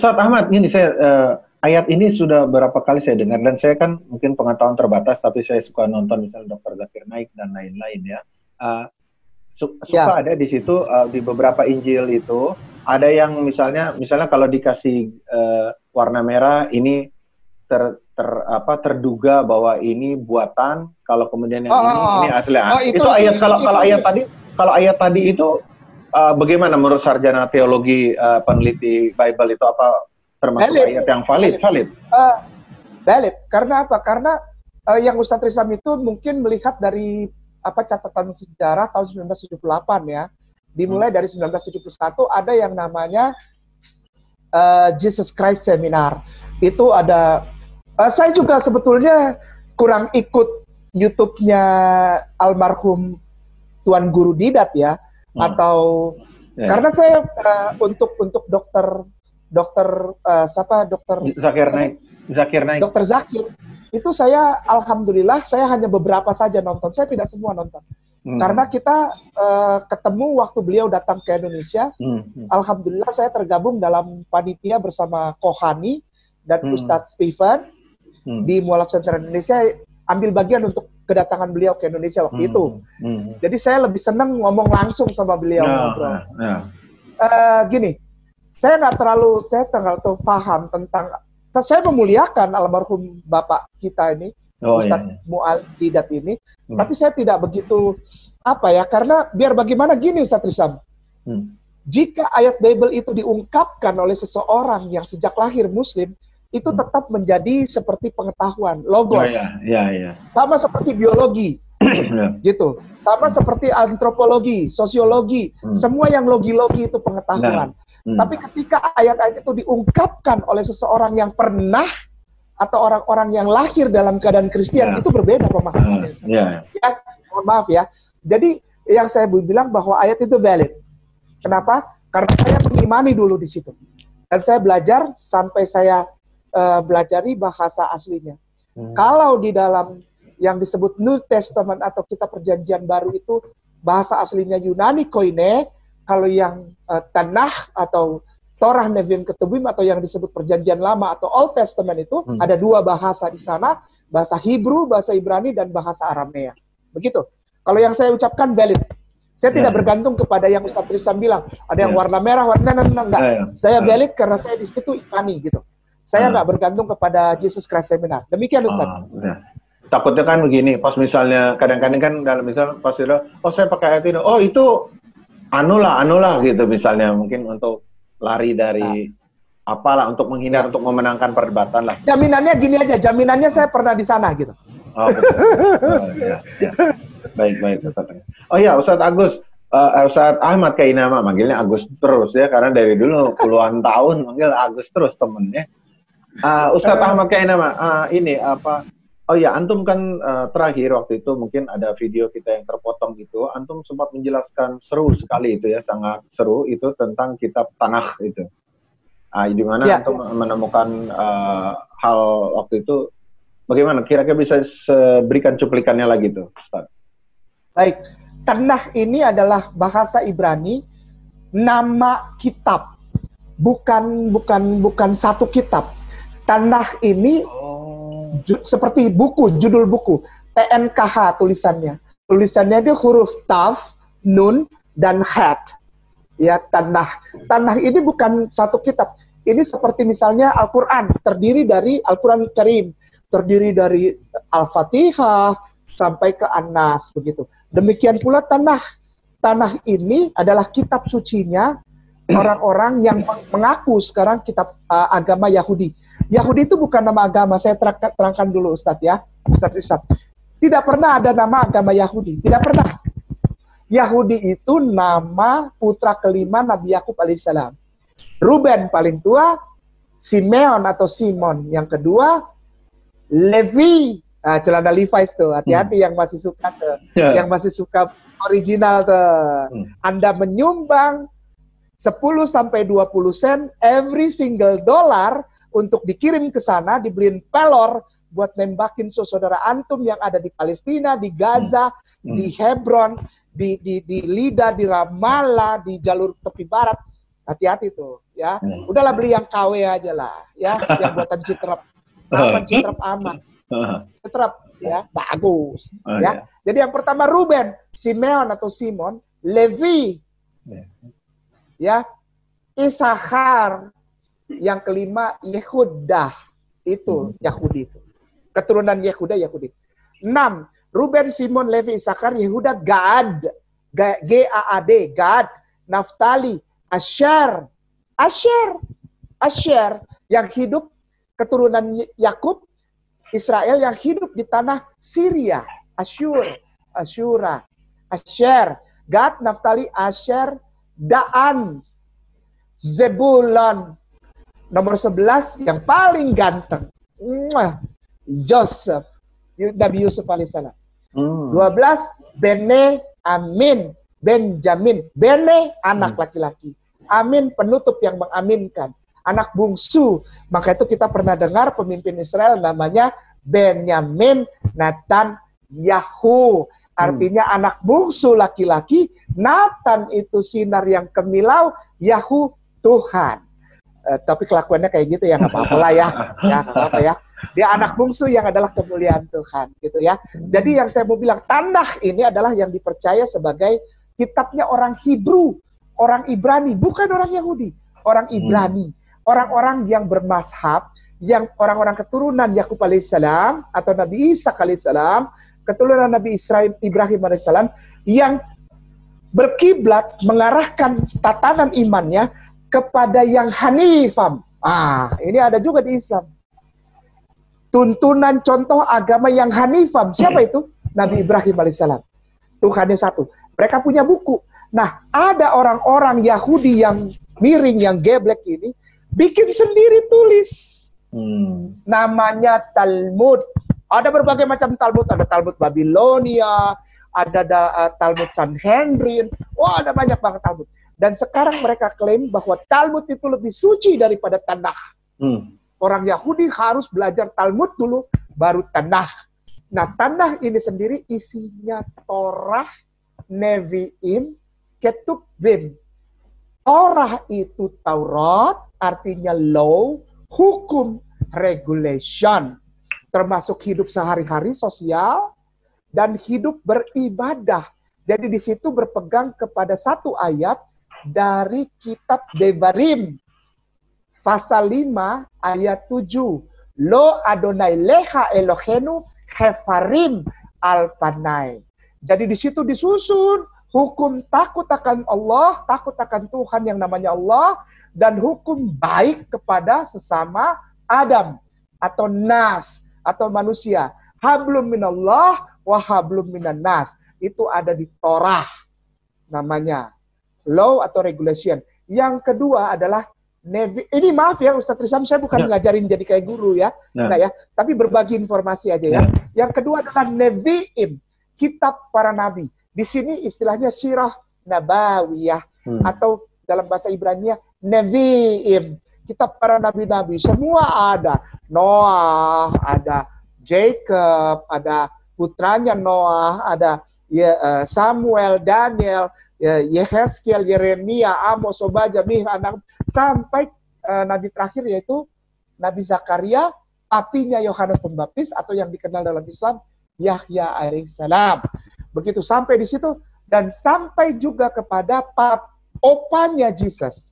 Ustadz Ahmad, gini ayat ini sudah berapa kali saya dengar dan saya kan mungkin pengetahuan terbatas, tapi saya suka nonton misalnya Dr. Zakir Naik dan lain-lain ya. Suka ada di situ di beberapa Injil itu ada yang misalnya kalau dikasih warna merah ini terduga bahwa ini buatan, kalau kemudian yang ini asli. Itu ayat kalau ayat tadi itu bagaimana menurut sarjana teologi peneliti Bible itu, apa termasuk ayat yang valid? Valid. Karena apa? Karena yang Ustadz Rizam itu mungkin melihat dari catatan sejarah tahun 1978 ya. Dimulai dari 1971 ada yang namanya Jesus Christ Seminar. Itu ada saya juga sebetulnya kurang ikut YouTube-nya almarhum Tuan Guru Didat ya, atau karena saya untuk dokter Zakir Naik. Dokter Zakir itu saya alhamdulillah saya hanya beberapa saja nonton, saya tidak semua nonton. Karena kita ketemu waktu beliau datang ke Indonesia. Alhamdulillah saya tergabung dalam panitia bersama Kohani dan Ustadz Stephen di Mualaf Center Indonesia, ambil bagian untuk kedatangan beliau ke Indonesia waktu itu. Jadi saya lebih senang ngomong langsung sama beliau ngobrol. Gini, saya nggak terlalu paham tentang. Saya memuliakan almarhum bapak kita ini, Ustadz Mu'al Didat ini, tapi saya tidak begitu karena biar bagaimana gini Ustadz Rizam, jika ayat Bible itu diungkapkan oleh seseorang yang sejak lahir Muslim, itu tetap menjadi seperti pengetahuan, logos, sama seperti biologi, gitu, sama seperti antropologi, sosiologi, semua yang logi-logi itu pengetahuan. Tapi ketika ayat-ayat itu diungkapkan oleh seseorang yang pernah atau orang-orang yang lahir dalam keadaan Kristen, itu berbeda pemahamannya. Mohon maaf ya. Jadi yang saya bilang bahwa ayat itu valid. Kenapa? Karena saya mengimani dulu di situ. Dan saya belajar sampai saya belajari bahasa aslinya. Kalau di dalam yang disebut New Testament atau kitab perjanjian baru itu bahasa aslinya Yunani koine, kalau yang Tanakh atau Torah Nevi'im Ketubim atau yang disebut perjanjian lama atau Old Testament itu ada dua bahasa di sana, bahasa Hebrew, bahasa Ibrani, dan bahasa Aramea. Begitu. Kalau yang saya ucapkan valid. Saya tidak bergantung kepada yang Ustadz Rizam bilang, ada yang warna merah, warna enggak. Saya valid karena saya di situ imani gitu. Saya nggak bergantung kepada Jesus Christ Seminar. Demikian Ustadz. Takutnya kan begini, pas misalnya kadang-kadang kan dalam misal pas saya pakai ayat ini, itu anulah gitu misalnya, mungkin untuk lari dari apalah, untuk menghindar, untuk memenangkan perdebatan lah. Jaminannya gini aja, jaminannya saya pernah di sana gitu. Baik Ustadz. Ustadz Agus, Ustadz Ahmad Kainama, manggilnya Agus terus ya, karena dari dulu puluhan tahun manggil Agus terus temennya. Ustadz Ahmad Kainama, ini antum kan terakhir waktu itu mungkin ada video kita yang terpotong gitu, antum sempat menjelaskan seru sekali itu ya, sangat seru itu tentang kitab Tanakh itu. Di mana antum menemukan hal waktu itu, bagaimana kira-kira bisa berikan cuplikannya lagi tuh, Ustaz? Baik, Tanakh ini adalah bahasa Ibrani, nama kitab, bukan satu kitab. Tanakh ini seperti buku, judul buku, TNKH tulisannya. Tulisannya itu huruf Taf, Nun, dan Hat. Ya, Tanakh. Tanakh ini bukan satu kitab. Ini seperti misalnya Al-Quran, terdiri dari Al-Quran Karim, terdiri dari Al-Fatihah sampai ke An-Nas, begitu. Demikian pula Tanakh. Tanakh ini adalah kitab sucinya orang-orang yang mengaku sekarang kitab agama Yahudi. Yahudi itu bukan nama agama, saya terangkan dulu Ustadz ya, Ustadz. Tidak pernah ada nama agama Yahudi, tidak pernah. Yahudi itu nama putra kelima Nabi Yakub alaihissalam. Ruben paling tua, Simeon atau Simon yang kedua, Levi, celana Levi's tuh, hati-hati yang masih suka yang masih suka original tuh. Anda menyumbang 10 sampai 20 sen every single dollar untuk dikirim ke sana, dibeliin pelor buat nembakin saudara antum yang ada di Palestina, di Gaza, di Hebron, di Lida, di Ramallah, di jalur tepi barat. Hati-hati tuh, ya. Udahlah beli yang KW aja lah, ya, yang buatan Citrep. Aman, Citrep aman. Citrep, ya, bagus. Ya. Jadi yang pertama Ruben, Simeon atau Simon, Levi, ya, Isakar, yang kelima Yehuda, itu Yahudi itu. Keturunan Yehuda, Yahudi. 6. Ruben, Simon, Levi, Isakar, Yehuda, Gad, G-A-A-D, Gad, Naftali, Asher, yang hidup keturunan Yakub, Israel yang hidup di tanah Syria, Asyura, Asher, Gad, Naftali, Asher, Daan, Zebulon. Nomor 11 yang paling ganteng, Joseph, Nabi Yusuf alaihissalam. 12 Bene Amin, Benjamin, Bene anak laki-laki, Amin penutup yang mengaminkan, anak bungsu. Maka itu kita pernah dengar pemimpin Israel namanya Benyamin Natan Yahu, artinya anak bungsu laki-laki. Natan itu sinar yang kemilau, Yahu Tuhan. Tapi kelakuannya kayak gitu ya, nggak apa-apa lah ya, nggak apa-apa ya. Dia anak bungsu yang adalah kemuliaan Tuhan, gitu ya. Jadi yang saya mau bilang, Tanakh ini adalah yang dipercaya sebagai kitabnya orang Hebrew, orang Ibrani, bukan orang Yahudi, orang Ibrani, orang-orang yang bermazhab, yang orang-orang keturunan Yakub alaihissalam atau Nabi Isa alaihissalam, keturunan Nabi Ibrahim alaihissalam, yang berkiblat mengarahkan tatanan imannya kepada yang Hanifam. Ini ada juga di Islam. Tuntunan contoh agama yang Hanifam. Siapa itu? Nabi Ibrahim alaihissalam. Tuhannya satu. Mereka punya buku. Nah, ada orang-orang Yahudi yang miring, yang geblek ini, bikin sendiri tulis. Namanya Talmud. Ada berbagai macam Talmud. Ada Talmud Babilonia, ada Talmud Sanhedrin. Wah, ada banyak banget Talmud. Dan sekarang mereka klaim bahwa Talmud itu lebih suci daripada Tanakh. Orang Yahudi harus belajar Talmud dulu, baru Tanakh. Nah, Tanakh ini sendiri isinya Torah, Nevi'im, Ketuvim. Torah itu Taurat, artinya law, hukum, regulation. Termasuk hidup sehari-hari, sosial, dan hidup beribadah. Jadi di situ berpegang kepada satu ayat dari kitab Devarim, pasal 5 ayat 7. Lo Adonai lecha Elohenu hefarim al-panai. Jadi di situ disusun hukum takut akan Allah, takut akan Tuhan yang namanya Allah, dan hukum baik kepada sesama Adam atau nas atau manusia. Hablum minallah wa hablum minan nas. Itu ada di Torah namanya. Law atau regulation. Yang kedua adalah ini maaf ya Ustaz Trisam, saya bukan ngajarin jadi kayak guru ya, enggak ya, tapi berbagi informasi aja ya. Yang kedua adalah Nevi'im, kitab para nabi. Di sini istilahnya sirah nabawiyah atau dalam bahasa Ibrani Nevi'im, kitab para nabi-nabi. Semua ada. Noah, ada Jacob, ada putranya Noah, ada Samuel, Daniel, Yehezkiel, Yeremia, Amos, Obadya, Miha, sampai nabi terakhir yaitu Nabi Zakaria, papinya Yohanes Pembaptis atau yang dikenal dalam Islam Yahya alaihissalam. Begitu sampai di situ, dan sampai juga kepada opanya Jesus.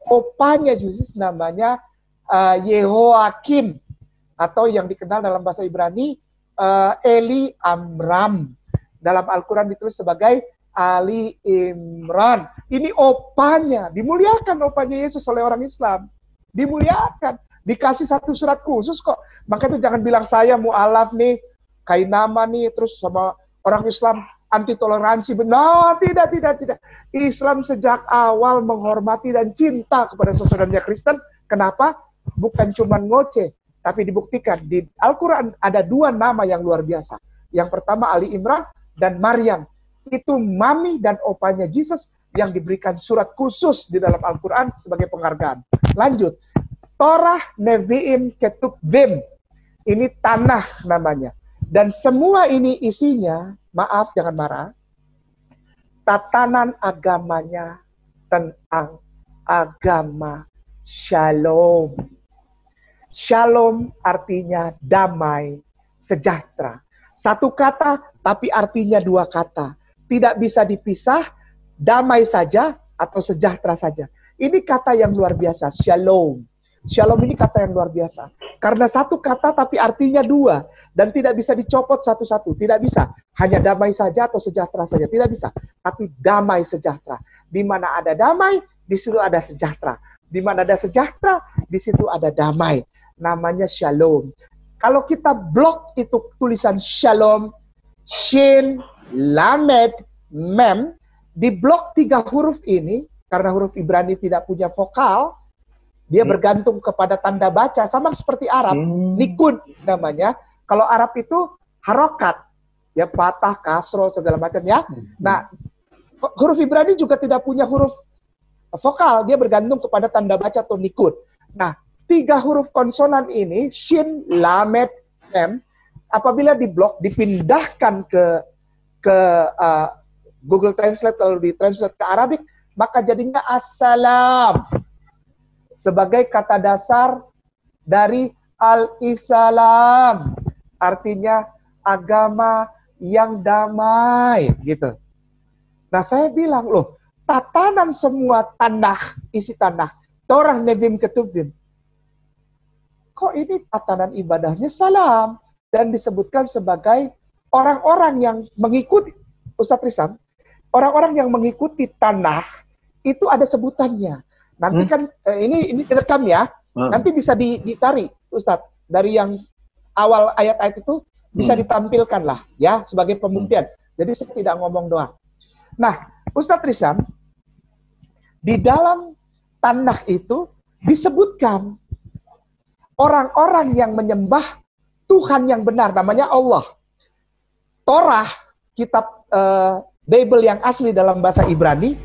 Opanya Jesus namanya Yehoakim atau yang dikenal dalam bahasa Ibrani Eli Amram. Dalam Al-Quran ditulis sebagai Ali Imran. Ini opanya, dimuliakan opanya Yesus oleh orang Islam. Dimuliakan, dikasih satu surat khusus kok. Maka itu jangan bilang saya mu'alaf nih, kainama nih, terus sama orang Islam anti toleransi. No, tidak. Islam sejak awal menghormati dan cinta kepada saudaranya Kristen. Kenapa? Bukan cuma ngoceh, tapi dibuktikan. Di Al-Quran ada dua nama yang luar biasa. Yang pertama Ali Imran dan Maryam. Itu mami dan opanya Jesus yang diberikan surat khusus di dalam Al-Quran sebagai penghargaan. Lanjut. Torah, Nevi'im, Ketuvim. Ini Tanakh namanya. Dan semua ini isinya, maaf jangan marah, tatanan agamanya tentang agama Shalom. Shalom artinya damai, sejahtera. Satu kata, tapi artinya dua kata. Tidak bisa dipisah, damai saja atau sejahtera saja. Ini kata yang luar biasa, Shalom. Shalom ini kata yang luar biasa. Karena satu kata tapi artinya dua. Dan tidak bisa dicopot satu-satu. Tidak bisa. Hanya damai saja atau sejahtera saja. Tidak bisa. Tapi damai sejahtera. Di mana ada damai, di situ ada sejahtera. Di mana ada sejahtera, di situ ada damai. Namanya Shalom. Kalau kita blok itu tulisan Shalom, Shin, Lamed, Mem, di blok 3 huruf ini, karena huruf Ibrani tidak punya vokal, dia bergantung kepada tanda baca, sama seperti Arab, Nikud namanya. Kalau Arab itu harokat, ya patah, kasro, segala macam ya. Nah, huruf Ibrani juga tidak punya huruf vokal, dia bergantung kepada tanda baca atau Nikud. Nah, 3 huruf konsonan ini, Shin, Lamed, Mem, apabila diblok, dipindahkan ke Google Translate, lalu ditranslate ke Arabik, maka jadinya Assalam. Sebagai kata dasar dari Al-Islam. Artinya agama yang damai. Gitu. Nah, saya bilang, loh, tatanan semua tanah, isi tanah, Torah, Nevim, Ketuvim, kok ini tatanan ibadahnya salam dan disebutkan sebagai orang-orang yang mengikuti Ustadz Rizam, orang-orang yang mengikuti tanah itu ada sebutannya. Nanti kan ini direkam ya, nanti bisa dicari Ustadz dari yang awal ayat-ayat itu bisa ditampilkan lah ya sebagai pembuktian. Jadi saya tidak ngomong doang. Nah, Ustadz Rizam di dalam tanah itu disebutkan orang-orang yang menyembah Tuhan yang benar, namanya Allah. Torah, kitab Bible yang asli dalam bahasa Ibrani,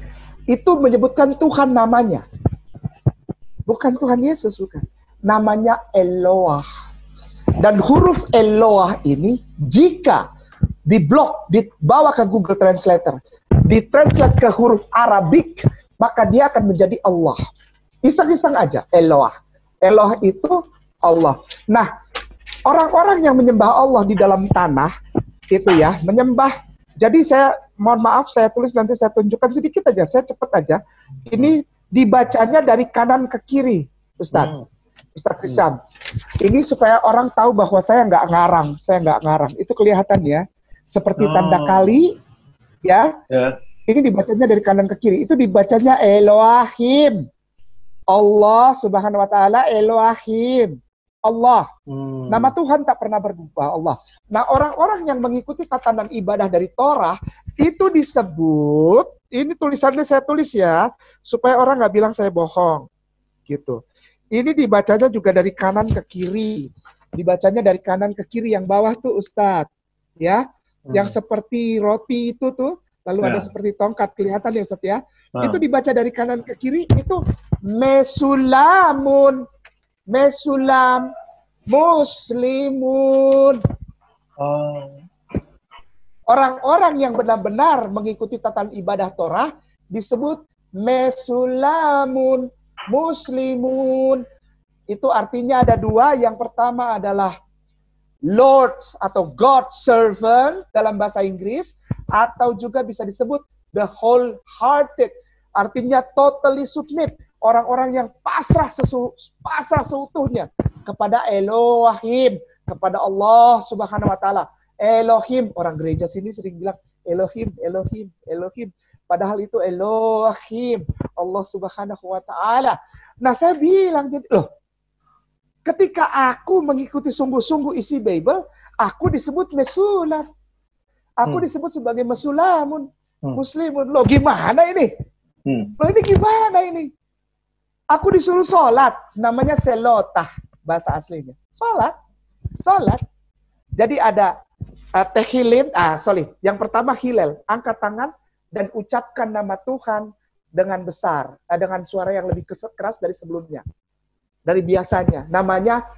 itu menyebutkan Tuhan namanya. Bukan Tuhan Yesus, bukan. Namanya Eloah. Dan huruf Eloah ini, jika diblok, dibawa ke Google Translator, ditranslate ke huruf Arabik, maka dia akan menjadi Allah. Iseng-iseng aja, Eloah. Eloah itu Allah. Nah, orang-orang yang menyembah Allah di dalam tanah, itu ya, menyembah. Jadi saya, mohon maaf, saya tulis nanti saya tunjukkan sedikit aja, saya cepat aja. Ini dibacanya dari kanan ke kiri, Ustadz. Ustadz Rizam. Ini supaya orang tahu bahwa saya nggak ngarang. Itu kelihatan ya, seperti tanda kali, ya. Ini dibacanya dari kanan ke kiri. Itu dibacanya Elohim. Allah Subhanahu wa Ta'ala, Elohim. Allah. Nama Tuhan tak pernah berubah, Allah. Nah, orang-orang yang mengikuti tatanan ibadah dari Torah, itu disebut, ini tulisannya saya tulis ya, supaya orang nggak bilang saya bohong. Gitu. Ini dibacanya juga dari kanan ke kiri. Dibacanya dari kanan ke kiri, yang bawah tuh Ustadz. Ya, yang seperti roti itu tuh, lalu ada seperti tongkat, kelihatan ya Ustadz ya. Itu dibaca dari kanan ke kiri, itu Mesulamun. Mesulam, Muslimun. Orang-orang yang benar-benar mengikuti tatanan ibadah Torah disebut Mesulamun, Muslimun. Itu artinya ada 2. Yang pertama adalah Lord's atau God's servant dalam bahasa Inggris, atau juga bisa disebut the wholehearted, artinya totally submit. Orang-orang yang pasrah seutuhnya kepada Elohim, kepada Allah Subhanahu wa Ta'ala. Elohim, orang gereja sini sering bilang Elohim, Elohim, Elohim. Padahal itu Elohim, Allah Subhanahu wa Ta'ala. Nah, saya bilang, loh, ketika aku mengikuti sungguh-sungguh isi Bible, aku disebut Mesulam. Aku disebut sebagai Mesulamun, Muslimun. Loh, gimana ini? Loh, ini gimana ini? Aku disuruh sholat, namanya selotah, bahasa aslinya. Sholat. Jadi ada tehilin, yang pertama hilal, angkat tangan dan ucapkan nama Tuhan dengan besar, dengan suara yang lebih keras dari sebelumnya, dari biasanya. Namanya,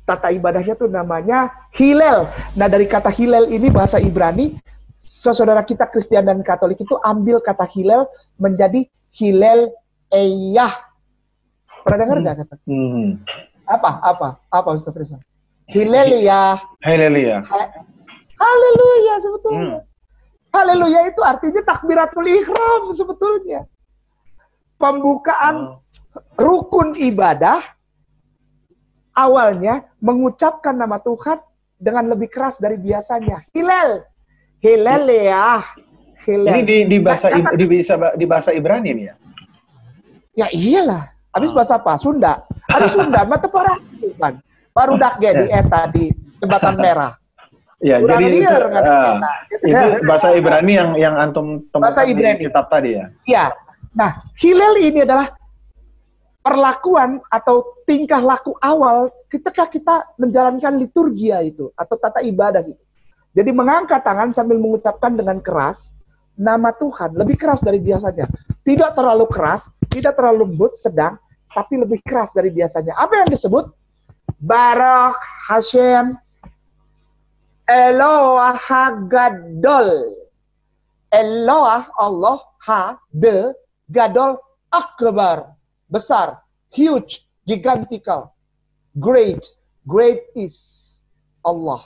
tata ibadahnya tuh namanya hilal. Nah, dari kata hilal ini bahasa Ibrani, saudara kita Kristen dan Katolik itu ambil kata hilal menjadi hilal eyah. Pernah dengar nggak kata? Apa Ustaz Rizal? Haleluya. Haleluya. Haleluya sebetulnya. Haleluya itu artinya takbiratul ihram sebetulnya. Pembukaan rukun ibadah awalnya mengucapkan nama Tuhan dengan lebih keras dari biasanya. Hilal. Hilal ya. Hilal. Ini di bahasa Ibrani nih ya? Ya iyalah. Habis bahasa apa? Sunda. Habis Sunda mah tepara kan. Baru dak di eta di Jembatan Merah. Ya, kurang jadi itu bahasa Ibrani yang antum temukan di kitab tadi ya. Iya. Nah, hilal ini adalah perlakuan atau tingkah laku awal ketika kita menjalankan liturgia itu atau tata ibadah itu. Jadi mengangkat tangan sambil mengucapkan dengan keras nama Tuhan, lebih keras dari biasanya. Tidak terlalu keras, tidak terlalu lembut, sedang, tapi lebih keras dari biasanya. Apa yang disebut? Barak Hashem Eloah Gadol. Eloah Allah de Gadol Akbar. Besar, huge, gigantical, great is Allah.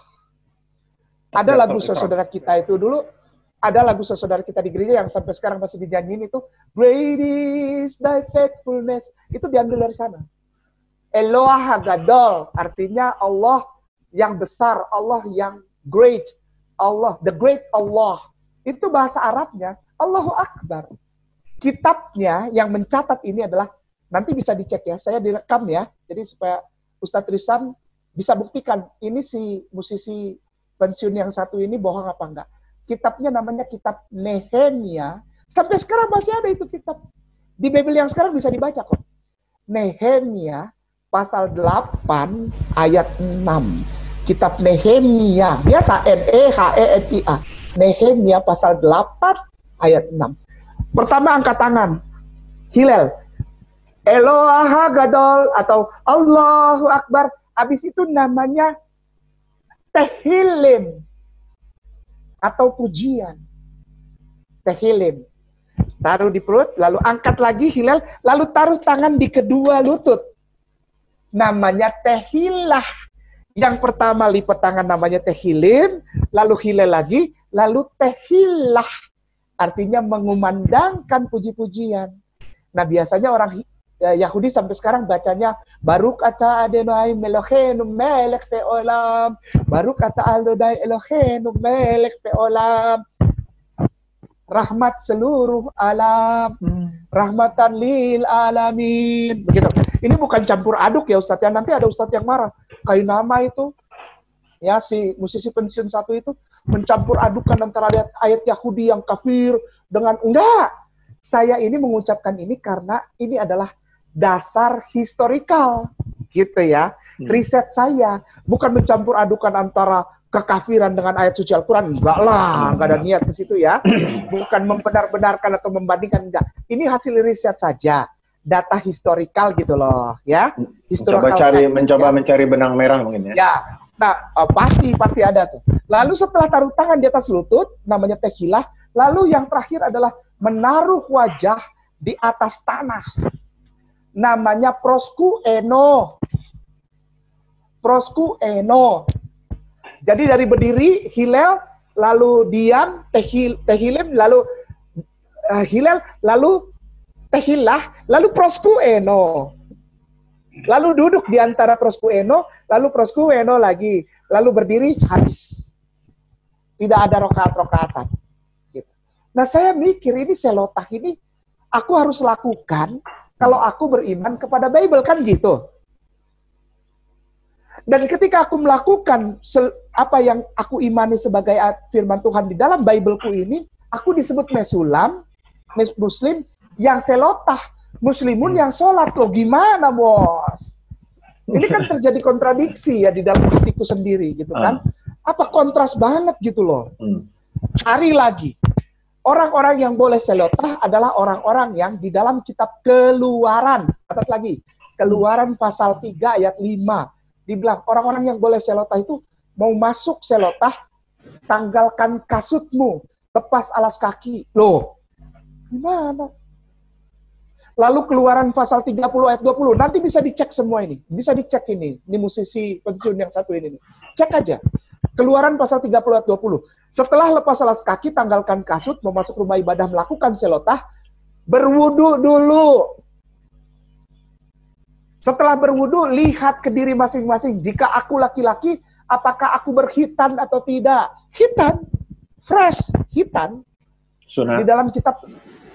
Ada lagu saudara kita itu dulu, ada lagu saudara kita di gereja yang sampai sekarang masih dinyanyiin itu, great is thy faithfulness. Itu diambil dari sana. Eloah Gadol, artinya Allah yang besar, Allah yang great, Allah, the great Allah. Itu bahasa Arabnya, Allahu Akbar. Kitabnya yang mencatat ini adalah, nanti bisa dicek ya, saya direkam ya, jadi supaya Ustadz Rizam bisa buktikan, ini si musisi pensiun yang satu ini bohong apa enggak. Kitabnya namanya kitab Nehemia, sampai sekarang masih ada itu kitab. Di Bible yang sekarang bisa dibaca kok. Nehemia, pasal 8, ayat 6. Kitab Nehemia, biasa Nehemia. Nehemia, pasal 8, ayat 6. Pertama angkat tangan, Hilal. Eloah Gadol atau Allahu Akbar. Habis itu namanya Tehilim atau pujian. Tehilim. Taruh di perut, lalu angkat lagi Hilal, lalu taruh tangan di kedua lutut. Namanya Tehilah. Yang pertama lipat tangan namanya Tehilim, lalu Hilal lagi, lalu Tehilah. Artinya mengumandangkan puji-pujian. Nah biasanya orang Yahudi sampai sekarang bacanya Baruk ata Adonai Eloheinu melech ve'olam. Baruk ata Adonai Eloheinu melech ve'olam. Rahmat seluruh alam, rahmatan lil alamin. Begitu. Ini bukan campur aduk ya Ustadz ya. Nanti ada Ustadz yang marah. Kayak nama itu, ya si musisi pensiun satu itu mencampur adukan antara ayat Yahudi yang kafir dengan enggak. Saya ini mengucapkan ini karena ini adalah dasar historikal, gitu ya. Riset saya bukan mencampur adukan antara kekafiran dengan ayat suci Al-Quran, enggak lah, enggak ada niat ke situ ya. Bukan membenar-benarkan atau membandingkan, enggak. Ini hasil riset saja, data historikal gitu loh, ya. Mencoba mencari benang merah mungkin ya. Ya, nah pasti ada tuh. Lalu setelah taruh tangan di atas lutut, namanya tehilah. Lalu yang terakhir adalah menaruh wajah di atas tanah. Namanya proskueno. Proskueno. Jadi dari berdiri, hilal, lalu diam, tehilim, lalu hilal, lalu tehilah, lalu proskueno. Lalu duduk di antara proskueno, lalu proskueno lagi. Lalu berdiri, habis. Tidak ada rokaat-rokaatan. Gitu. Nah saya mikir, ini selotah ini, aku harus lakukan kalau aku beriman kepada Bible, kan gitu. Dan ketika aku melakukan apa yang aku imani sebagai firman Tuhan di dalam Bibleku ini, aku disebut Mesulam, Muslim yang selotah, Muslimun yang sholat. Loh gimana bos? Ini kan terjadi kontradiksi ya di dalam hatiku sendiri gitu kan. Apa kontras banget gitu loh. Cari lagi. Orang-orang yang boleh selotah adalah orang-orang yang di dalam kitab Keluaran. Catat lagi. Keluaran pasal 3 ayat 5. Dibilang orang-orang yang boleh selotah itu mau masuk selotah, tanggalkan kasutmu, lepas alas kaki. Loh, gimana? Lalu Keluaran pasal 30 ayat 20. Nanti bisa dicek semua ini. Bisa dicek ini. Ini musisi pensiun yang satu ini. Cek aja. Keluaran pasal 30 ayat 20. Setelah lepas alas kaki, tanggalkan kasut, memasuk rumah ibadah, melakukan selotah, berwudu dulu. Setelah berwudu, lihat ke diri masing-masing. Jika aku laki-laki, apakah aku berkhitan atau tidak? Khitan. Fresh. Khitan. Sunat. Di dalam kitab,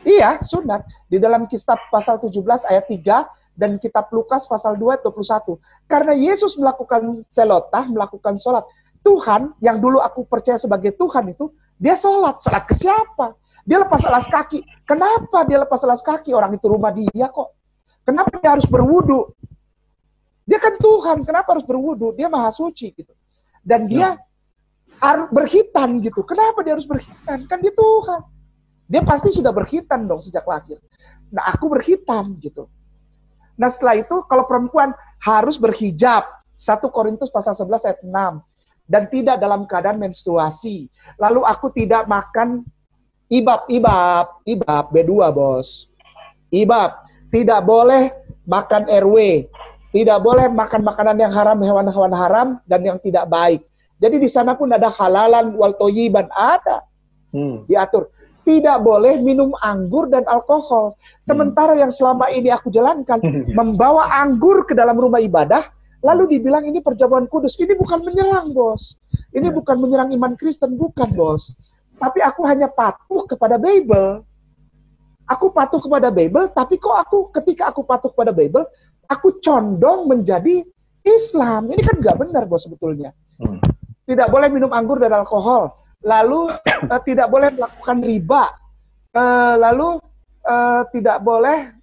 iya, sunat. Di dalam kitab pasal 17 ayat 3 dan kitab Lukas pasal 2 ayat 21. Karena Yesus melakukan selotah, melakukan sholat. Tuhan, yang dulu aku percaya sebagai Tuhan itu, dia sholat. Sholat ke siapa? Dia lepas alas kaki. Kenapa dia lepas alas kaki? Orang itu rumah dia kok. Kenapa dia harus berwudu? Dia kan Tuhan, kenapa harus berwudu? Dia maha suci gitu. Dan dia harus berkhitan gitu. Kenapa dia harus berkhitan? Kan dia Tuhan. Dia pasti sudah berkhitan dong sejak lahir. Nah, aku berkhitan gitu. Nah, setelah itu kalau perempuan harus berhijab. 1 Korintus pasal 11 ayat 6. Dan tidak dalam keadaan menstruasi. Lalu aku tidak makan ibab, B2 bos. Ibab, tidak boleh makan RW. Tidak boleh makan makanan yang haram, hewan-hewan haram, dan yang tidak baik. Jadi di sana pun ada halalan wal toyiban, ada. Diatur. Tidak boleh minum anggur dan alkohol. Sementara yang selama ini aku jalankan, membawa anggur ke dalam rumah ibadah, lalu dibilang ini perjamuan kudus. Ini bukan menyerang, bos. Ini bukan menyerang iman Kristen, bukan, bos. Tapi aku hanya patuh kepada Bible. Aku patuh kepada Bible, tapi kok ketika aku patuh kepada Bible, aku condong menjadi Islam. Ini kan nggak benar, bos, sebetulnya. Tidak boleh minum anggur dan alkohol. Lalu tidak boleh melakukan riba, lalu tidak boleh,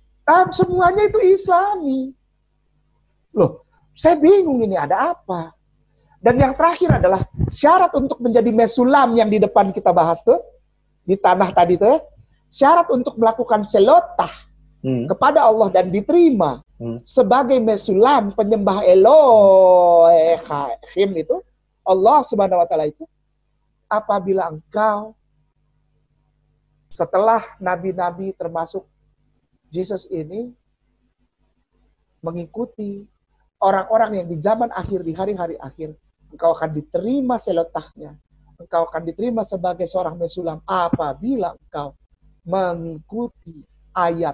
semuanya itu Islami. Loh, saya bingung ini ada apa. Dan yang terakhir adalah syarat untuk menjadi mesulam yang di depan kita bahas tuh, di tanah tadi tuh, syarat untuk melakukan selotah kepada Allah dan diterima sebagai mesulam penyembah Elohim itu, Allah Subhanahu wa Ta'ala itu, apabila engkau setelah nabi-nabi termasuk Yesus ini mengikuti orang-orang yang di zaman akhir, di hari-hari akhir, engkau akan diterima selotahnya, engkau akan diterima sebagai seorang mesulam apabila engkau mengikuti ayat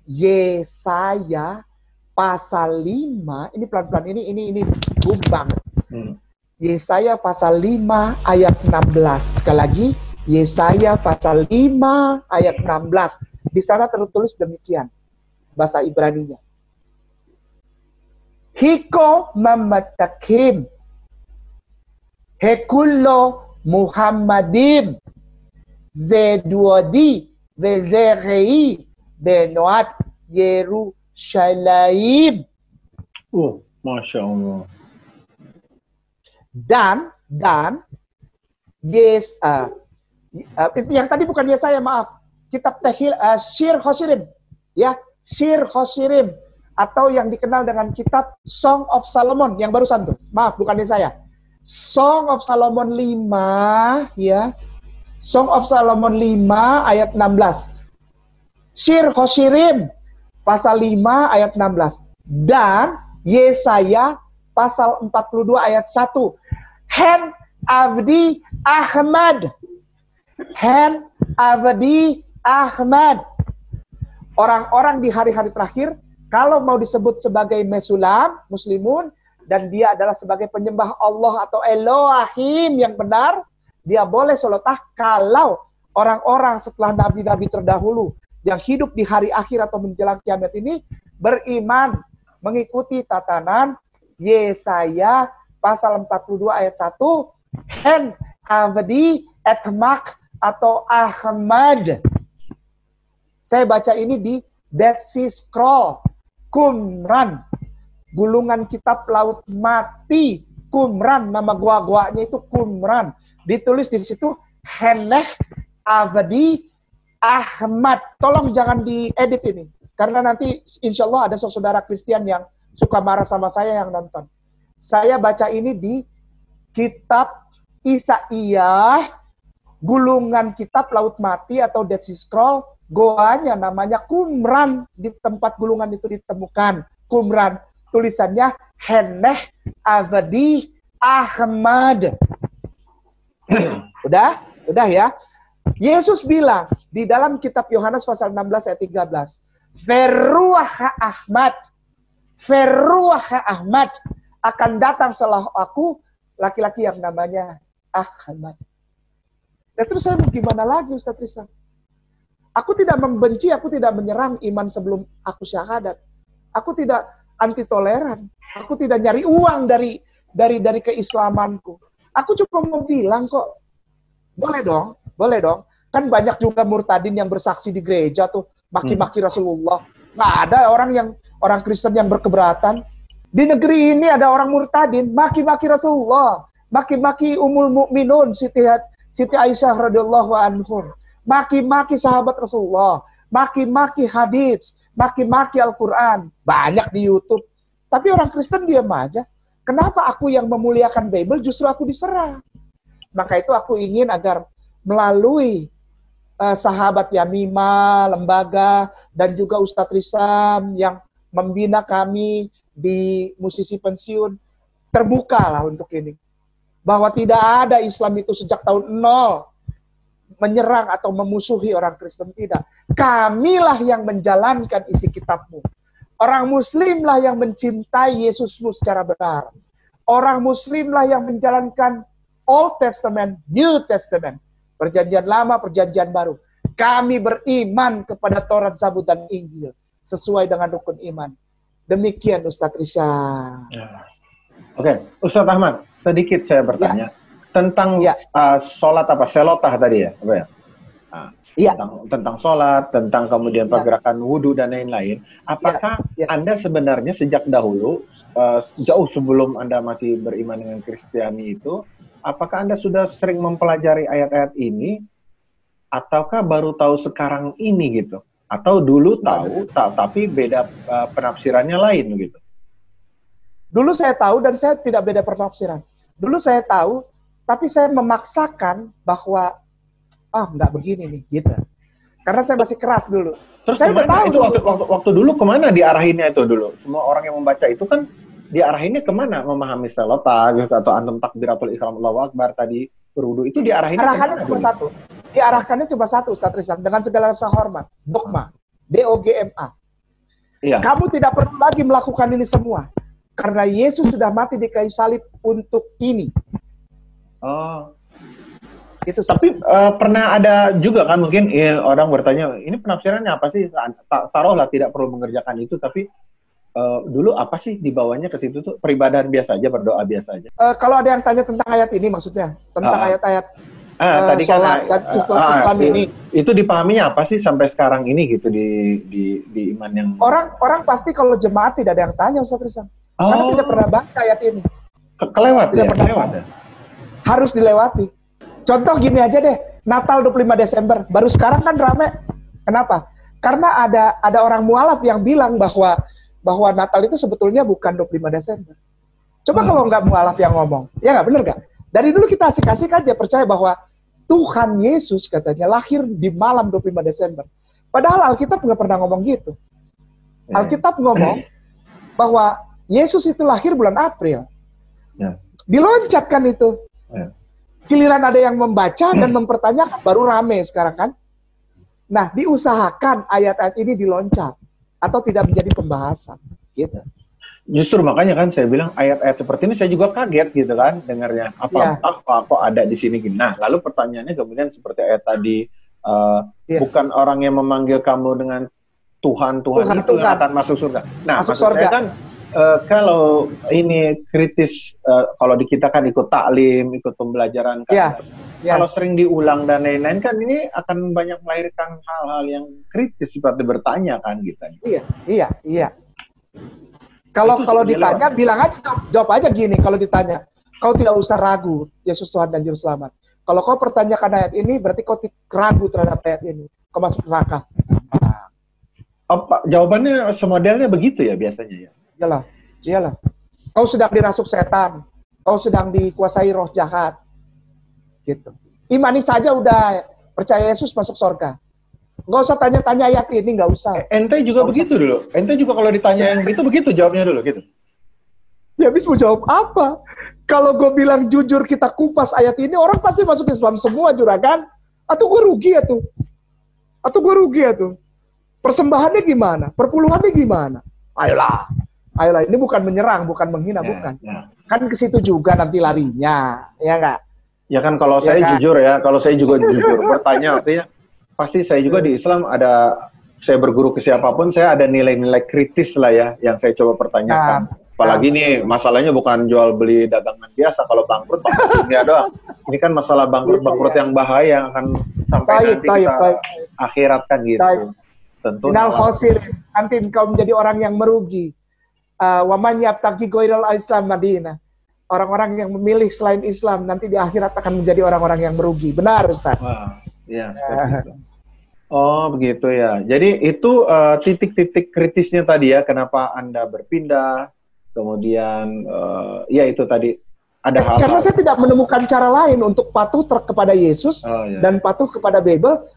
Yesaya pasal 5. Ini pelan-pelan, ini gumbang. Yesaya pasal 5 ayat 16. Sekali lagi, Yesaya pasal 5 ayat 16. Di sana tertulis demikian, bahasa Ibraninya. Hiko mamatakim hekullo Muhammadim zedwadi vezerei benoat Yerushalaim. Masya Allah. Dan yang tadi bukan Yesaya, maaf. Kitab Shir Hoshirim, ya, Shir Hoshirim, atau yang dikenal dengan kitab Song of Solomon yang barusan tuh. Maaf, bukan Yesaya. Song of Solomon 5, ya. Song of Solomon 5 ayat 16. Shir Hoshirim pasal 5 ayat 16. Dan Yesaya pasal 42 ayat 1. Hen Abdi Ahmad. Hen Abdi Ahmad. Orang-orang di hari-hari terakhir, kalau mau disebut sebagai mesulam, muslimun, dan dia adalah sebagai penyembah Allah atau Elohim yang benar, dia boleh selotah kalau orang-orang setelah nabi-nabi terdahulu yang hidup di hari akhir atau menjelang kiamat ini beriman, mengikuti tatanan Yesaya pasal 42 ayat 1, Hen Avdi Etmak atau Ahmad. Saya baca ini di Dead Sea Scroll, Qumran, gulungan kitab laut mati, Qumran, nama gua-guanya itu Qumran. Ditulis di situ Heneh Avdi Ahmad. Tolong jangan diedit ini, karena nanti insya Allah ada saudara Kristen yang suka marah sama saya yang nonton. Saya baca ini di kitab Isaiyah, gulungan kitab laut mati atau Dead Sea Scroll, goanya namanya Qumran, di tempat gulungan itu ditemukan Qumran, tulisannya Heneh Avadi Ahmad. Udah ya. Yesus bilang di dalam kitab Yohanes pasal 16 ayat 13, Feruah Ahmad, Feruah Ahmad akan datang setelah aku, laki-laki yang namanya Ahmad. Dan terus saya mau gimana lagi, Ustaz Rizal? Aku tidak membenci, aku tidak menyerang iman sebelum aku syahadat. Aku tidak anti toleran. Aku tidak nyari uang dari keislamanku. Aku cuma mau bilang kok, boleh dong. Kan banyak juga murtadin yang bersaksi di gereja tuh, maki-maki Rasulullah. Nggak ada orang Kristen yang berkeberatan. Di negeri ini ada orang murtadin, maki-maki Rasulullah, maki-maki Ummul Mukminun Siti Aisyah radhiyallahu anhum, maki-maki sahabat Rasulullah, maki-maki hadits, maki-maki Al-Quran. Banyak di YouTube. Tapi orang Kristen diam aja. Kenapa aku yang memuliakan Bible justru aku diserang? Maka itu aku ingin agar melalui sahabat Yamima, lembaga, dan juga Ustadz Rizam yang membina kami di musisi pensiun, terbukalah untuk ini. Bahwa tidak ada Islam itu sejak tahun 0 menyerang atau memusuhi orang Kristen, tidak. Kamilah yang menjalankan isi kitabmu. Orang Muslimlah yang mencintai Yesusmu secara benar. Orang Muslimlah yang menjalankan Old Testament, New Testament. Perjanjian lama, perjanjian baru. Kami beriman kepada Taurat, Zabur, dan Injil. Sesuai dengan rukun iman. Demikian Ustadz Rizal. Ya. Oke, Ustadz Ahmad, sedikit saya bertanya. Tentang sholat apa? Selotah tadi ya? Apa ya? Tentang sholat, tentang kemudian pergerakan wudhu dan lain-lain. Apakah Anda sebenarnya sejak dahulu, jauh sebelum Anda masih beriman dengan Kristiani itu, apakah Anda sudah sering mempelajari ayat-ayat ini, ataukah baru tahu sekarang ini gitu? Atau dulu tahu, tapi beda penafsirannya lain gitu? Dulu saya tahu dan saya tidak beda penafsiran. Dulu saya tahu, tapi saya memaksakan bahwa nggak begini nih, gitu. Karena saya masih keras dulu. Terus saya udah tahu itu waktu dulu kemana diarahinnya itu dulu? Semua orang yang membaca itu kan diarahinnya kemana? Memahami selota gitu, atau antum takbiratul ihram Allahu Akbar tadi berwudu, itu diarahinnya arahannya cuma satu. Diarahkannya cuma satu, Ustadz Rizal, dengan segala rasa hormat. Dogma. DOGMA. Iya. Kamu tidak perlu lagi melakukan ini semua. Karena Yesus sudah mati di kayu salib untuk ini. Oh. Itu. Tapi pernah ada juga kan mungkin orang bertanya, ini penafsirannya apa sih? Taruhlah tidak perlu mengerjakan itu, tapi dulu apa sih dibawanya ke situ tuh? Peribadahan biasa aja, berdoa biasa aja. Kalau ada yang tanya tentang ayat ini maksudnya, tentang ayat-ayat tadi sholat dan Islam ini. Itu dipahaminya apa sih sampai sekarang ini gitu di iman yang... Orang pasti kalau jemaat tidak ada yang tanya, Ustaz Rizal. Karena tidak pernah baca ayat ini. Kelewat tidak ya? Pernah kelewat. Harus dilewati. Contoh gini aja deh, Natal 25 Desember, baru sekarang kan rame. Kenapa? Karena ada orang mualaf yang bilang bahwa Natal itu sebetulnya bukan 25 Desember. Coba kalau nggak mualaf yang ngomong, ya nggak, bener nggak? Dari dulu kita asik-asik aja percaya bahwa Tuhan Yesus katanya lahir di malam 25 Desember. Padahal Alkitab nggak pernah ngomong gitu. Alkitab ngomong bahwa Yesus itu lahir bulan April. Diloncatkan itu. Giliran ada yang membaca dan mempertanyakan, baru rame sekarang kan. Nah, diusahakan ayat-ayat ini diloncat atau tidak menjadi pembahasan. Gitu. Justru makanya kan saya bilang ayat-ayat seperti ini saya juga kaget gitu kan dengarnya. Kok ada di sini gini. Nah, lalu pertanyaannya kemudian seperti ayat tadi, bukan orang yang memanggil kamu dengan Tuhan itu yang akan masuk surga. Nah, masuk surga kan kalau ini kritis, kalau di kita kan ikut taklim, ikut pembelajaran kan. Kalau sering diulang dan lain-lain kan ini akan banyak melahirkan hal-hal yang kritis seperti bertanya kan gitu. Iya. Kalau ditanya, bilang aja, jawab aja gini. Kalau ditanya, kau tidak usah ragu, Yesus Tuhan dan Juru Selamat. Kalau kau pertanyakan ayat ini, berarti kau ragu terhadap ayat ini. Kau masuk neraka. Jawabannya semodelnya begitu ya biasanya ya? Iyalah. Kau sedang dirasuk setan. Kau sedang dikuasai roh jahat. Gitu. Imani saja udah percaya Yesus masuk surga. Nggak usah tanya-tanya ayat ini, nggak usah. Ente juga begitu dulu. Ente juga kalau ditanya yang begitu jawabnya dulu gitu. Ya habis mau jawab apa? Kalau gue bilang jujur kita kupas ayat ini, orang pasti masuk Islam semua juragan. Atau gue rugi ya tuh? Persembahannya gimana? Perpuluhannya gimana? Ayolah, ini bukan menyerang, bukan menghina, bukan. Ya. Kan ke situ juga nanti larinya, ya nggak? Ya kan kalau saya jujur ya, kalau saya juga jujur bertanya artinya pasti saya juga di Islam ada, saya berguru ke siapapun, saya ada nilai-nilai kritis lah ya yang saya coba pertanyakan. Apalagi nih masalahnya bukan jual beli dagangan biasa, kalau bangkrut ya doang. Ini kan masalah bangkrut yang bahaya yang akan sampai nanti kita akhirat kan gitu. Tentu. Nanti engkau menjadi orang yang merugi. Waman yabtaghi ghairal Islam Madinah. Orang-orang yang memilih selain Islam nanti di akhirat akan menjadi orang-orang yang merugi. Benar, Ustaz? Wah, iya. Oh, begitu ya. Jadi itu titik-titik kritisnya tadi ya, kenapa Anda berpindah, kemudian ya itu tadi ada hal. Karena saya tidak menemukan cara lain untuk patuh kepada Yesus dan patuh kepada Bible.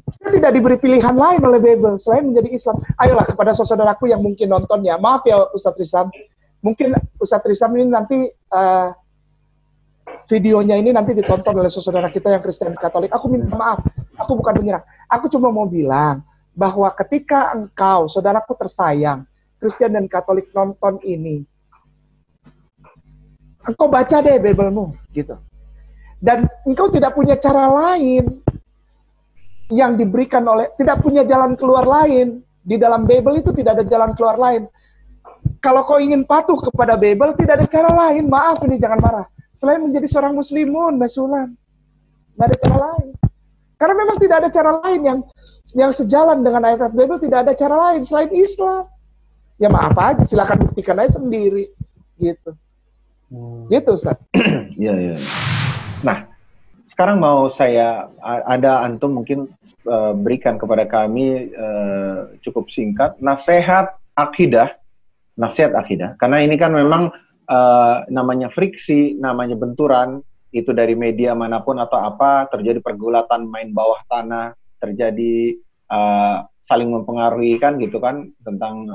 Saya tidak diberi pilihan lain oleh Bible selain menjadi Islam. Ayolah kepada saudaraku yang mungkin nonton ya, maaf ya Ustadz Rizam. Mungkin Ustadz Rizam ini nanti videonya ini nanti ditonton oleh saudara kita yang Kristen Katolik. Aku minta maaf, aku bukan menyerang. Aku cuma mau bilang bahwa ketika engkau, saudaraku tersayang, Kristen dan Katolik nonton ini, engkau baca deh Bible-mu, gitu. Dan engkau tidak punya cara lain yang diberikan oleh, tidak punya jalan keluar lain. Di dalam Bible itu tidak ada jalan keluar lain. Kalau kau ingin patuh kepada Bible, tidak ada cara lain. Maaf ini, jangan marah. Selain menjadi seorang muslimun, Masulan. Tidak ada cara lain. Karena memang tidak ada cara lain yang sejalan dengan ayat Bible, tidak ada cara lain selain Islam. Ya maaf aja, silakan buktikan aja sendiri. Gitu. Gitu, Ustaz. Iya. Nah, sekarang mau ada antum mungkin berikan kepada kami cukup singkat nasihat akidah, karena ini kan memang namanya friksi, namanya benturan, itu dari media manapun atau apa, terjadi pergulatan main bawah tanah, terjadi saling mempengaruhi kan gitu kan tentang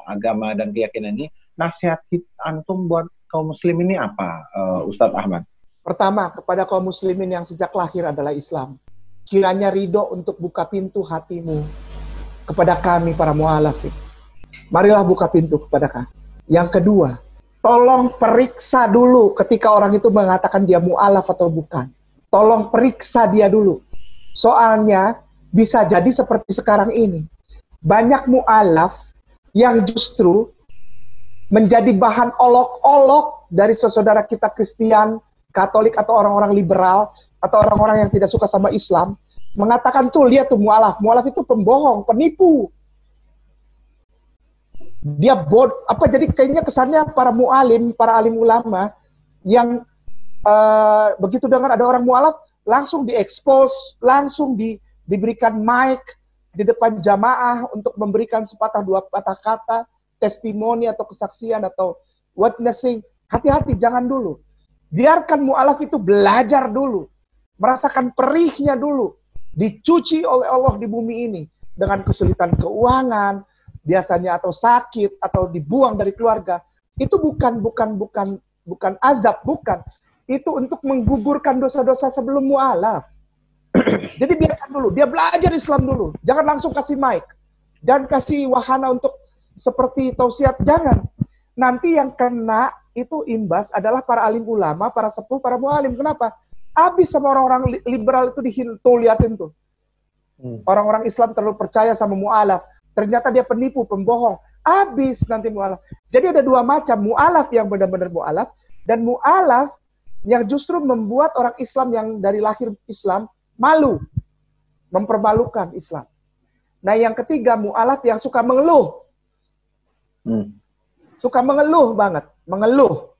agama dan keyakinan ini. Nasihat antum buat kaum muslim ini apa, Ustadz Ahmad? Pertama, kepada kaum muslimin yang sejak lahir adalah Islam. Kiranya ridho untuk buka pintu hatimu kepada kami para mu'alaf. Marilah buka pintu kepada kami. Yang kedua, tolong periksa dulu ketika orang itu mengatakan dia mu'alaf atau bukan. Tolong periksa dia dulu. Soalnya bisa jadi seperti sekarang ini. Banyak mu'alaf yang justru menjadi bahan olok-olok dari saudara kita Kristen, Katolik atau orang-orang liberal atau orang-orang yang tidak suka sama Islam, mengatakan tuh lihat tuh mu'alaf itu pembohong, penipu. Dia jadi kayaknya kesannya para mu'alim, para alim ulama yang begitu dengar ada orang mu'alaf langsung diekspos, langsung diberikan mic di depan jamaah untuk memberikan sepatah dua patah kata, testimoni atau kesaksian atau witnessing. Hati-hati, jangan dulu. Biarkan mu'alaf itu belajar dulu. Merasakan perihnya dulu. Dicuci oleh Allah di bumi ini. Dengan kesulitan keuangan, biasanya atau sakit, atau dibuang dari keluarga. Itu bukan azab, bukan. Itu untuk menggugurkan dosa-dosa sebelum mu'alaf. Jadi biarkan dulu. Dia belajar Islam dulu. Jangan langsung kasih mic. Jangan kasih wahana untuk seperti tausiat. Jangan. Nanti yang kena itu imbas adalah para alim ulama, para sepuh, para mu'alim. Kenapa? Habis sama orang-orang liberal itu liatin tuh. Orang-orang Islam terlalu percaya sama mu'alaf. Ternyata dia penipu, pembohong. Habis nanti mu'alaf. Jadi ada dua macam. Mu'alaf yang benar-benar mu'alaf. Dan mu'alaf yang justru membuat orang Islam yang dari lahir Islam malu. Mempermalukan Islam. Nah yang ketiga, mu'alaf yang suka mengeluh. Suka mengeluh banget. Mengeluh.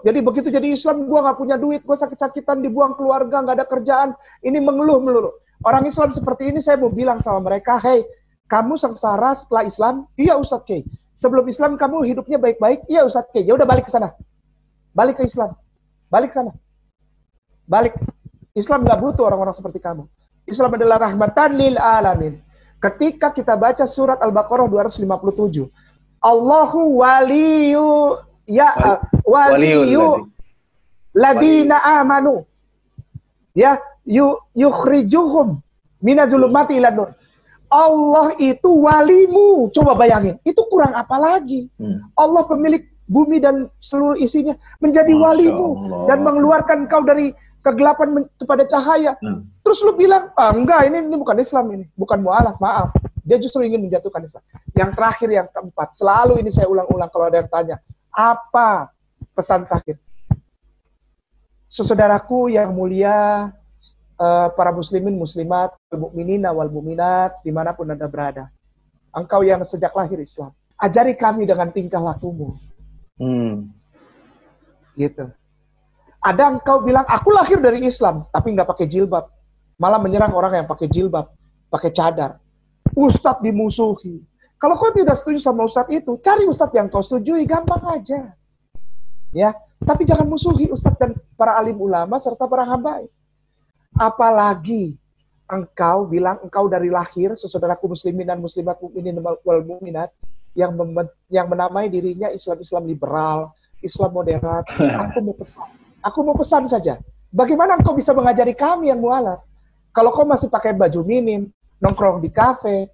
Jadi begitu jadi Islam, gue gak punya duit, gue sakit-sakitan, dibuang keluarga, gak ada kerjaan. Ini mengeluh melulu. Orang Islam seperti ini saya mau bilang sama mereka, hey, kamu sengsara setelah Islam? Iya Ustadz Kay. Sebelum Islam kamu hidupnya baik-baik? Iya Ustadz Kay. Ya udah balik ke sana. Balik ke Islam. Balik ke sana. Balik. Islam gak butuh orang-orang seperti kamu. Islam adalah rahmatan lil alamin. Ketika kita baca surat Al-Baqarah 257, Allahu waliyu ladina amanu. Ya, yukhrijuhum minazulumati ilan nur. Allah itu walimu. Coba bayangin, itu kurang apa lagi? Allah pemilik bumi dan seluruh isinya menjadi walimu dan mengeluarkan kau dari kegelapan kepada cahaya. Terus lu bilang, enggak, ini bukan Islam, ini bukan mu'alaf, maaf. Dia justru ingin menjatuhkan Islam. Yang terakhir, yang keempat, selalu ini saya ulang-ulang kalau ada yang tanya, apa pesan terakhir? Saudaraku yang mulia, para muslimin, muslimat, mukminin, wal mu'minat, dimanapun Anda berada. Engkau yang sejak lahir Islam, ajari kami dengan tingkah lakumu. Gitu. Ada engkau bilang, aku lahir dari Islam, tapi nggak pakai jilbab. Malah menyerang orang yang pakai jilbab, pakai cadar. Ustadz dimusuhi. Kalau kau tidak setuju sama ustadz itu, cari ustadz yang kau setujui, gampang aja. Ya, tapi jangan musuhi ustadz dan para alim ulama serta para habaib. Apalagi engkau bilang engkau dari lahir, saudaraku muslimin dan muslimat, mukminin wal mukminat, yang menamai dirinya Islam liberal, Islam moderat. Aku mau pesan saja. Bagaimana engkau bisa mengajari kami yang mualaf? Kalau kau masih pakai baju minim, nongkrong di kafe,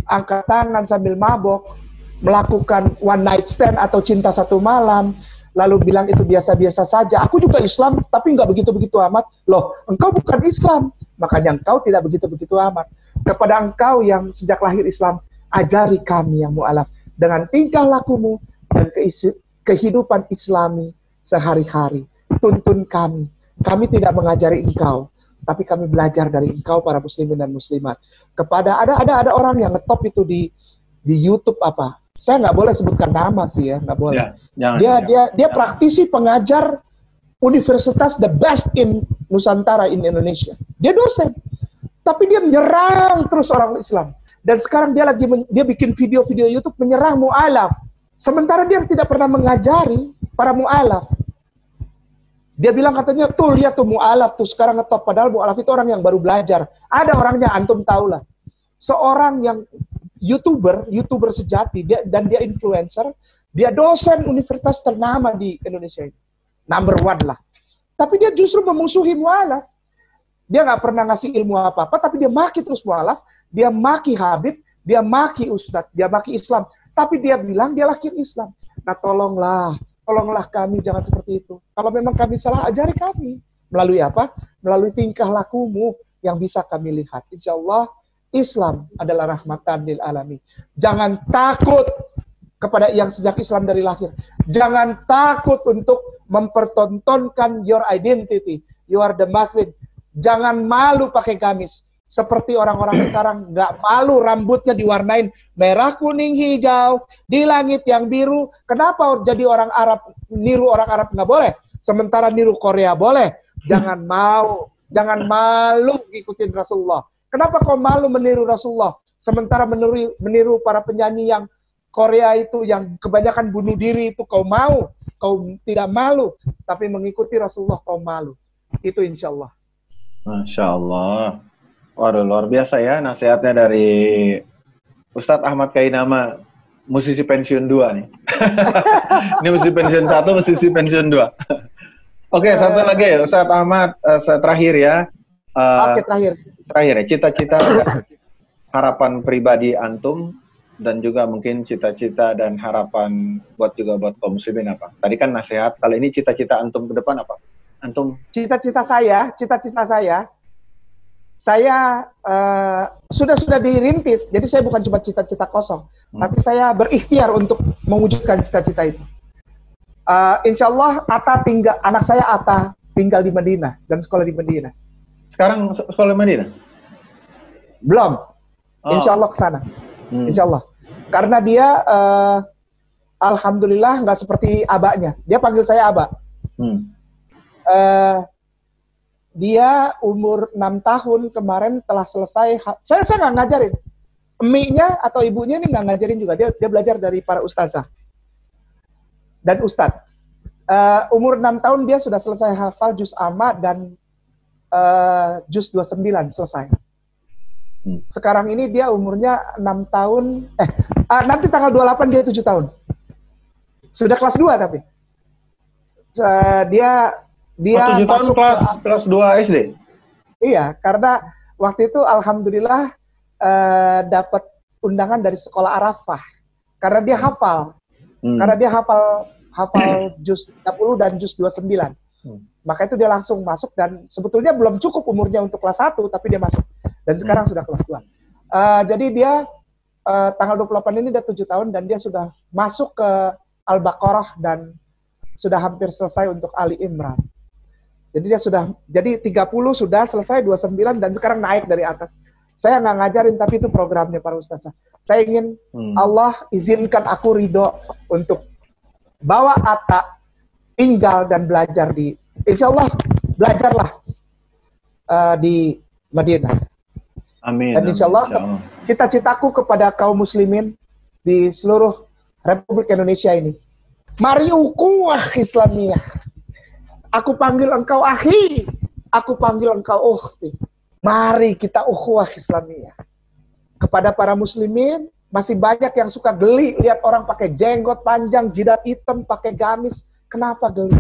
angkat tangan sambil mabok, melakukan one night stand atau cinta satu malam, lalu bilang itu biasa-biasa saja. Aku juga Islam, tapi nggak begitu-begitu amat. Loh, engkau bukan Islam, makanya engkau tidak begitu-begitu amat. Kepada engkau yang sejak lahir Islam, ajari kami yang mu'alaf dengan tingkah lakumu dan kehidupan Islami sehari-hari. Tuntun kami. Kami tidak mengajari engkau, tapi kami belajar dari engkau para muslimin dan muslimat. Kepada ada orang yang ngetop itu di YouTube apa? Saya nggak boleh sebutkan nama sih ya, nggak boleh. Dia praktisi pengajar universitas the best in Nusantara in Indonesia. Dia dosen, tapi dia menyerang terus orang Islam. Dan sekarang dia bikin video-video YouTube menyerang mu'alaf. Sementara dia tidak pernah mengajari para mu'alaf. Dia bilang katanya, tuh lihat tuh mu'alaf tuh sekarang ngetop. Padahal mu'alaf itu orang yang baru belajar. Ada orangnya, antum tahulah. Seorang yang YouTuber sejati, dia influencer, dia dosen universitas ternama di Indonesia ini. Number one lah. Tapi dia justru memusuhi mu'alaf. Dia nggak pernah ngasih ilmu apa-apa, tapi dia maki terus mu'alaf, dia maki Habib, dia maki Ustadz, dia maki Islam. Tapi dia bilang dia lahir Islam. Nah tolonglah kami jangan seperti itu. Kalau memang kami salah, ajari kami. Melalui apa? Melalui tingkah lakumu yang bisa kami lihat. Insya Allah, Islam adalah rahmatan lil alamin. Jangan takut kepada yang sejak Islam dari lahir. Jangan takut untuk mempertontonkan your identity. You are the Muslim. Jangan malu pakai gamis. Seperti orang-orang sekarang nggak malu rambutnya diwarnain merah, kuning, hijau, di langit yang biru. Kenapa jadi orang Arab, niru orang Arab nggak boleh? Sementara niru Korea boleh. Jangan malu ikutin Rasulullah. Kenapa kau malu meniru Rasulullah? Sementara meniru para penyanyi yang Korea itu, yang kebanyakan bunuh diri itu kau mau. Kau tidak malu. Tapi mengikuti Rasulullah kau malu. Itu insya Allah. Masya Allah. Waduh, luar biasa ya nasihatnya dari Ustadz Ahmad Kainama, musisi pensiun 2 nih. Ini musisi pensiun 1, musisi pensiun 2. Oke, satu lagi ya, Ustadz Ahmad, terakhir ya. Oke, terakhir ya, cita-cita harapan pribadi antum, dan juga mungkin cita-cita dan harapan buat kaum muslimin apa? Tadi kan nasihat, kali ini cita-cita antum ke depan apa? Antum? Cita-cita saya, saya sudah dirintis, jadi saya bukan cuma cita-cita kosong, tapi saya berikhtiar untuk mewujudkan cita-cita itu. Insya Allah anak saya Atta tinggal di Madinah dan sekolah di Madinah. Sekarang sekolah di Madinah? Belum. Insya Allah ke sana. Insya Allah. Karena dia alhamdulillah nggak seperti abahnya. Dia panggil saya abah. Dia umur 6 tahun kemarin telah selesai. Saya nggak ngajarin. Eminya atau ibunya ini nggak ngajarin juga. Dia belajar dari para ustazah dan ustadz. Umur 6 tahun dia sudah selesai hafal juz amma dan juz 29 selesai. Sekarang ini dia umurnya 6 tahun. Nanti tanggal 28 dia 7 tahun. Sudah kelas 2 tapi. Dia 7 tahun kelas 2 SD? Iya, karena waktu itu alhamdulillah dapat undangan dari sekolah Arafah. Karena dia hafal. Karena dia hafal juz 30 dan juz 29. Maka itu dia langsung masuk dan sebetulnya belum cukup umurnya untuk kelas 1, tapi dia masuk. Dan sekarang sudah kelas 2. Jadi dia tanggal 28 ini dia 7 tahun dan dia sudah masuk ke Al-Baqarah dan sudah hampir selesai untuk Ali Imran. Jadi dia sudah, jadi 30 sudah selesai, 29 dan sekarang naik dari atas. Saya nggak ngajarin, tapi itu programnya para ustazah. Saya ingin Allah izinkan aku ridho untuk bawa Atta tinggal dan belajar di, insya Allah belajarlah di Madinah. Amin. Dan insya Allah cita-citaku kepada kaum muslimin di seluruh Republik Indonesia ini. Mari ukhuwah Islamiyah. Aku panggil engkau akhi, aku panggil engkau ukhti. Mari kita ukhuwah Islamiyah. Kepada para muslimin, masih banyak yang suka geli lihat orang pakai jenggot panjang, jidat hitam, pakai gamis. Kenapa geli?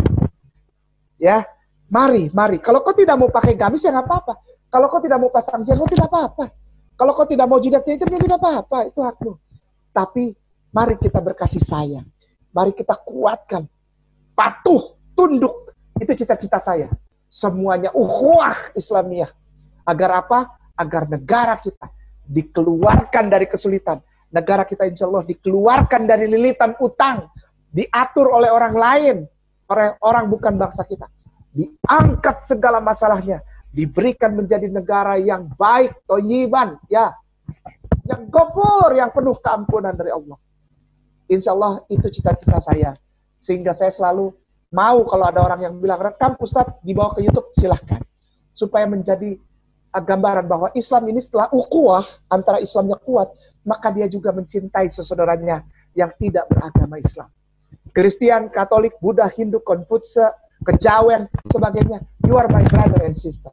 Ya, mari. Kalau kau tidak mau pakai gamis ya nggak apa-apa. Kalau kau tidak mau pasang jenggot tidak apa-apa. Kalau kau tidak mau jidat hitam ya tidak apa-apa, itu hakmu. Tapi mari kita berkasih sayang. Mari kita kuatkan, patuh, tunduk. Itu cita-cita saya. Semuanya ukhuwah Islamiyah. Agar apa? Agar negara kita dikeluarkan dari kesulitan. Negara kita insya Allah dikeluarkan dari lilitan utang. Diatur oleh orang lain. Oleh orang bukan bangsa kita. Diangkat segala masalahnya. Diberikan menjadi negara yang baik, thayyiban, ya. Yang ghafur, yang penuh keampunan dari Allah. Insya Allah itu cita-cita saya. Sehingga saya selalu mau kalau ada orang yang bilang, rekam Ustadz, dibawa ke YouTube, silahkan. Supaya menjadi gambaran bahwa Islam ini setelah ukhuwah, antara Islamnya kuat, maka dia juga mencintai saudaranya yang tidak beragama Islam. Kristen, Katolik, Buddha, Hindu, Konfutse, Kejawen, sebagainya. You are my brother and sister.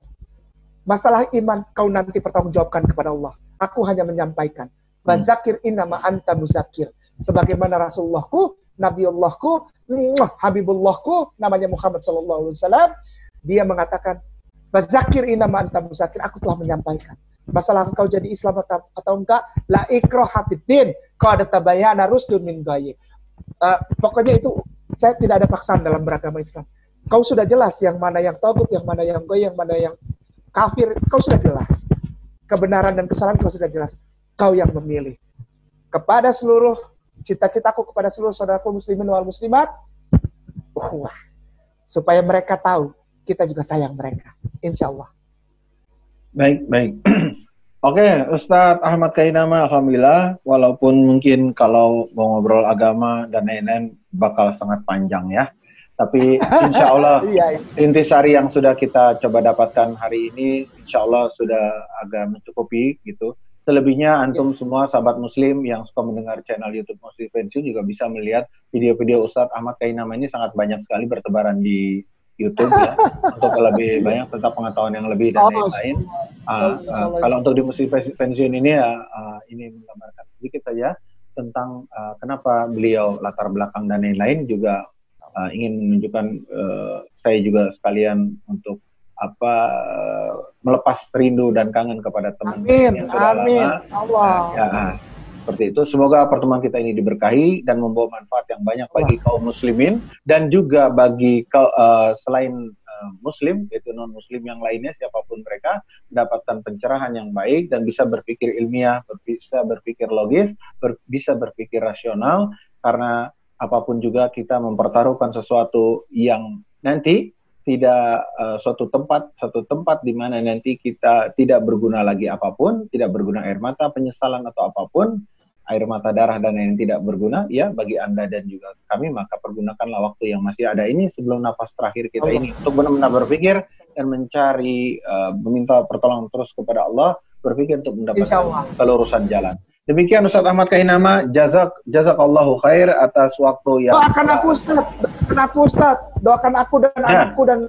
Masalah iman, kau nanti pertanggungjawabkan kepada Allah. Aku hanya menyampaikan. Fazakir innama anta muzakir. Sebagaimana Rasulullahku, Nabiullahku, Habibullahku, namanya Muhammad SAW, dia mengatakan, fazakir innama anta muzakir. Aku telah menyampaikan. Masalah kau jadi Islam atau enggak, la ikraha fiddin, kau ada tabayana rusdun min ghayy. Pokoknya itu, saya tidak ada paksaan dalam beragama Islam. Kau sudah jelas yang mana yang tagut, yang mana yang goy, yang mana yang kafir, kau sudah jelas. Kebenaran dan kesalahan kau sudah jelas. Kau yang memilih. Kepada seluruh, cita-citaku kepada seluruh saudaraku muslimin wal muslimat, wah, supaya mereka tahu, kita juga sayang mereka. Insya Allah. Baik. Oke, Ustadz Ahmad Kainama, alhamdulillah, walaupun mungkin kalau mau ngobrol agama dan lain-lain bakal sangat panjang ya. Tapi insya Allah intisari yang sudah kita coba dapatkan hari ini, insya Allah sudah agak mencukupi gitu. Selebihnya antum semua sahabat muslim yang suka mendengar channel YouTube Muslim Pensiun juga bisa melihat video-video Ustadz Ahmad Kainama ini sangat banyak sekali bertebaran di YouTube ya, untuk lebih banyak tentang pengetahuan yang lebih dan lain-lain. Kalau untuk di Muslim Pensiun ini ya, ini menggambarkan sedikit saja tentang kenapa beliau latar belakang dan lain-lain, juga ingin menunjukkan saya juga sekalian untuk melepas rindu dan kangen kepada teman yang sudah lama. Allah. Seperti itu. Semoga pertemuan kita ini diberkahi dan membawa manfaat yang banyak bagi kaum muslimin dan juga bagi selain muslim, yaitu non-muslim yang lainnya, siapapun mereka, mendapatkan pencerahan yang baik dan bisa berpikir ilmiah, bisa berpikir logis, bisa berpikir rasional, karena apapun juga kita mempertaruhkan sesuatu yang nanti tidak suatu tempat di mana nanti kita tidak berguna lagi apapun, tidak berguna air mata, penyesalan atau apapun, air mata, darah dan yang tidak berguna ya bagi Anda dan juga kami, maka pergunakanlah waktu yang masih ada ini sebelum nafas terakhir kita ini untuk benar-benar berpikir dan mencari, meminta pertolongan terus kepada Allah, berpikir untuk mendapatkan kelurusan jalan. Demikian Ustadz Ahmad Kainama, jazakallahu khair atas waktu yang... Doakan aku Ustadz, doakan aku dan anakku dan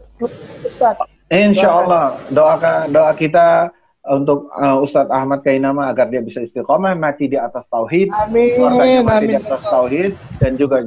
Ustadz. Insya Allah, doa kita untuk Ustadz Ahmad Kainama agar dia bisa istiqomah mati di atas tauhid, amin, mati amin, di atas tauhid, dan juga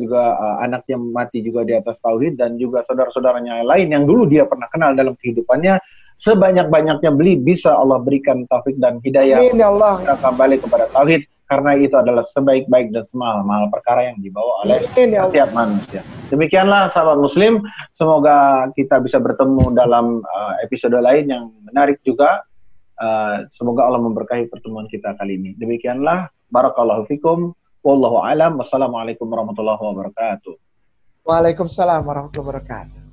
anaknya mati juga di atas tauhid, dan juga saudara-saudaranya lain yang dulu dia pernah kenal dalam kehidupannya, sebanyak-banyaknya bisa Allah berikan taufik dan hidayah, amin, ya Allah, kembali kepada tauhid, karena itu adalah sebaik-baik dan semahal-mahal perkara yang dibawa oleh setiap manusia. Demikianlah sahabat muslim, semoga kita bisa bertemu dalam episode lain yang menarik juga. Semoga Allah memberkahi pertemuan kita kali ini. Demikianlah, barakallahu fikum, wallahu alam, wassalamualaikum warahmatullahi wabarakatuh. Waalaikumsalam warahmatullahi wabarakatuh.